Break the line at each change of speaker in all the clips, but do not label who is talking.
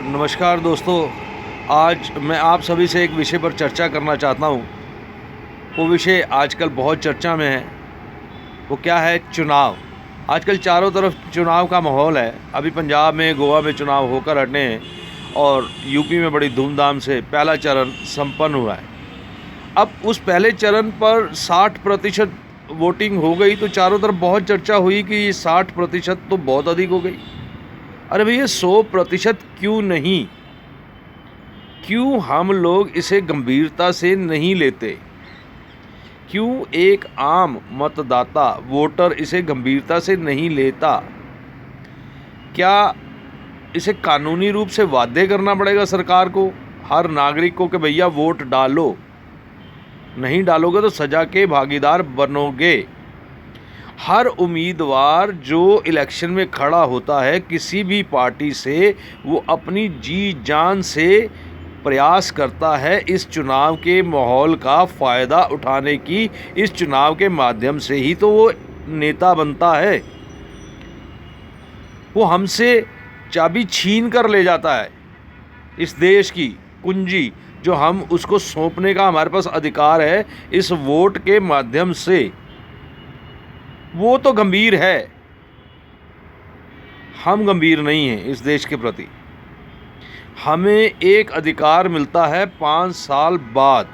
नमस्कार दोस्तों, आज मैं आप सभी से एक विषय पर चर्चा करना चाहता हूँ। वो विषय आजकल बहुत चर्चा में है। वो क्या है? चुनाव। आजकल चारों तरफ चुनाव का माहौल है। अभी पंजाब में, गोवा में चुनाव होकर हटे हैं और यूपी में बड़ी धूमधाम से पहला चरण संपन्न हुआ है। अब उस पहले चरण पर 60% वोटिंग हो गई तो चारों तरफ बहुत चर्चा हुई कि ये 60% तो बहुत अधिक हो गई। अरे भैया, 100% क्यों नहीं? क्यों हम लोग इसे गंभीरता से नहीं लेते? क्यों एक आम मतदाता वोटर इसे गंभीरता से नहीं लेता? क्या इसे कानूनी रूप से बाध्य करना पड़ेगा सरकार को, हर नागरिक को, कि भैया वोट डालो? नहीं डालोगे तो सज़ा के भागीदार बनोगे। हर उम्मीदवार जो इलेक्शन में खड़ा होता है किसी भी पार्टी से, वो अपनी जी जान से प्रयास करता है इस चुनाव के माहौल का फ़ायदा उठाने की। इस चुनाव के माध्यम से ही तो वो नेता बनता है। वो हमसे चाबी छीन कर ले जाता है, इस देश की कुंजी जो हम उसको सौंपने का हमारे पास अधिकार है इस वोट के माध्यम से। वो तो गंभीर है, हम गंभीर नहीं हैं इस देश के प्रति। हमें एक अधिकार मिलता है 5 साल बाद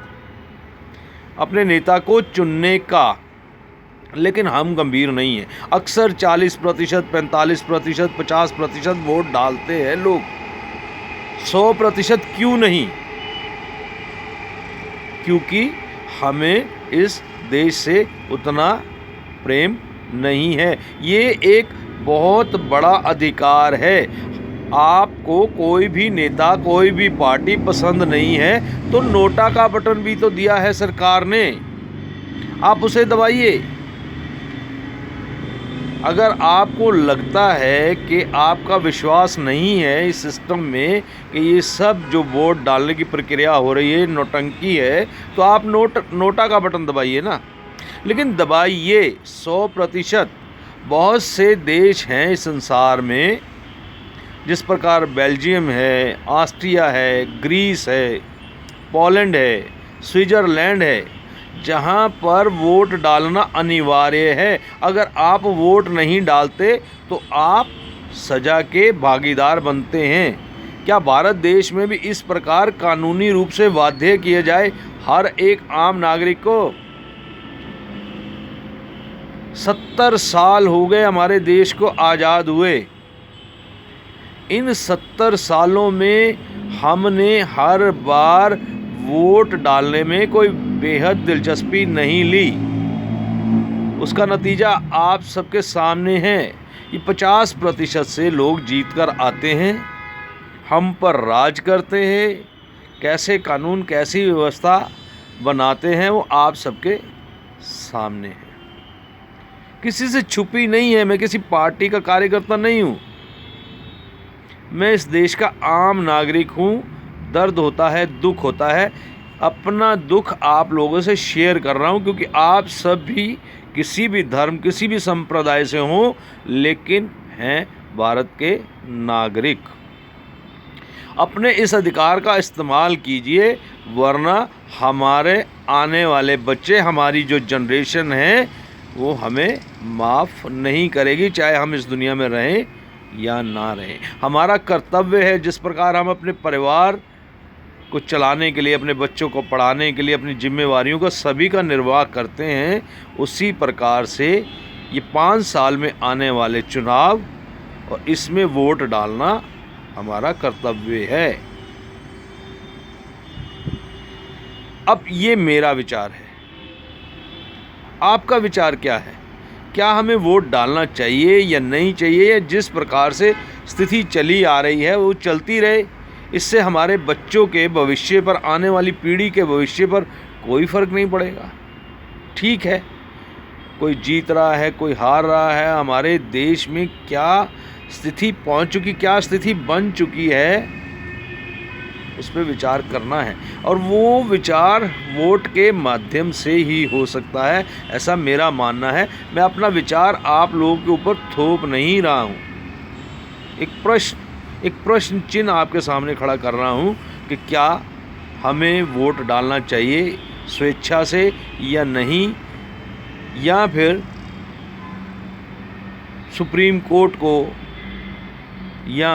अपने नेता को चुनने का, लेकिन हम गंभीर नहीं हैं। अक्सर 40%, 45%, 50% वोट डालते हैं लोग। 100% क्यों नहीं? क्योंकि हमें इस देश से उतना प्रेम नहीं है। ये एक बहुत बड़ा अधिकार है। आपको कोई भी नेता, कोई भी पार्टी पसंद नहीं है तो नोटा का बटन भी तो दिया है सरकार ने, आप उसे दबाइए। अगर आपको लगता है कि आपका विश्वास नहीं है इस सिस्टम में कि ये सब जो वोट डालने की प्रक्रिया हो रही है नौटंकी है, तो आप नोटा का बटन दबाइए ना। लेकिन दबाइए 100%। बहुत से देश हैं इस संसार में, जिस प्रकार बेल्जियम है, ऑस्ट्रिया है, ग्रीस है, पोलैंड है, स्विट्ज़रलैंड है, जहां पर वोट डालना अनिवार्य है। अगर आप वोट नहीं डालते तो आप सज़ा के भागीदार बनते हैं। क्या भारत देश में भी इस प्रकार कानूनी रूप से बाध्य किया जाए हर एक आम नागरिक को? 70 साल हो गए हमारे देश को आज़ाद हुए। इन 70 सालों में हमने हर बार वोट डालने में कोई बेहद दिलचस्पी नहीं ली। उसका नतीजा आप सबके सामने है। ये 50% से लोग जीत कर आते हैं, हम पर राज करते हैं। कैसे कानून, कैसी व्यवस्था बनाते हैं वो आप सबके सामने है। किसी से छुपी नहीं है। मैं किसी पार्टी का कार्यकर्ता नहीं हूँ। मैं इस देश का आम नागरिक हूँ। दर्द होता है, दुख होता है, अपना दुख आप लोगों से शेयर कर रहा हूँ, क्योंकि आप सभी किसी भी धर्म, किसी भी संप्रदाय से हों, लेकिन हैं भारत के नागरिक। अपने इस अधिकार का इस्तेमाल कीजिए, वरना हमारे आने वाले बच्चे, हमारी जो जनरेशन है, वो हमें माफ़ नहीं करेगी, चाहे हम इस दुनिया में रहें या ना रहें। हमारा कर्तव्य है, जिस प्रकार हम अपने परिवार को चलाने के लिए, अपने बच्चों को पढ़ाने के लिए अपनी जिम्मेवारियों का सभी का निर्वाह करते हैं, उसी प्रकार से ये 5 साल में आने वाले चुनाव और इसमें वोट डालना हमारा कर्तव्य है। अब ये मेरा विचार है, आपका विचार क्या है? क्या हमें वोट डालना चाहिए या नहीं चाहिए, या जिस प्रकार से स्थिति चली आ रही है वो चलती रहे? इससे हमारे बच्चों के भविष्य पर, आने वाली पीढ़ी के भविष्य पर कोई फ़र्क नहीं पड़ेगा। ठीक है, कोई जीत रहा है, कोई हार रहा है। हमारे देश में क्या स्थिति पहुंच चुकी, क्या स्थिति बन चुकी है, उस पर विचार करना है। और वो विचार वोट के माध्यम से ही हो सकता है, ऐसा मेरा मानना है। मैं अपना विचार आप लोगों के ऊपर थोप नहीं रहा हूँ। एक प्रश्न एक प्रश्न चिन्ह आपके सामने खड़ा कर रहा हूँ कि क्या हमें वोट डालना चाहिए स्वेच्छा से या नहीं, या फिर सुप्रीम कोर्ट को या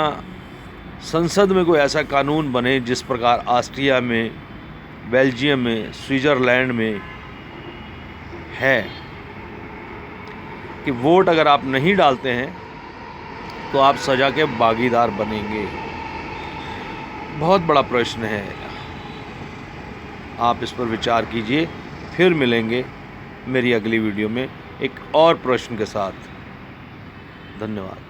संसद में कोई ऐसा कानून बने जिस प्रकार ऑस्ट्रिया में, बेल्जियम में, स्विट्ज़रलैंड में है कि वोट अगर आप नहीं डालते हैं तो आप सज़ा के भागीदार बनेंगे। बहुत बड़ा प्रश्न है, आप इस पर विचार कीजिए। फिर मिलेंगे मेरी अगली वीडियो में एक और प्रश्न के साथ। धन्यवाद।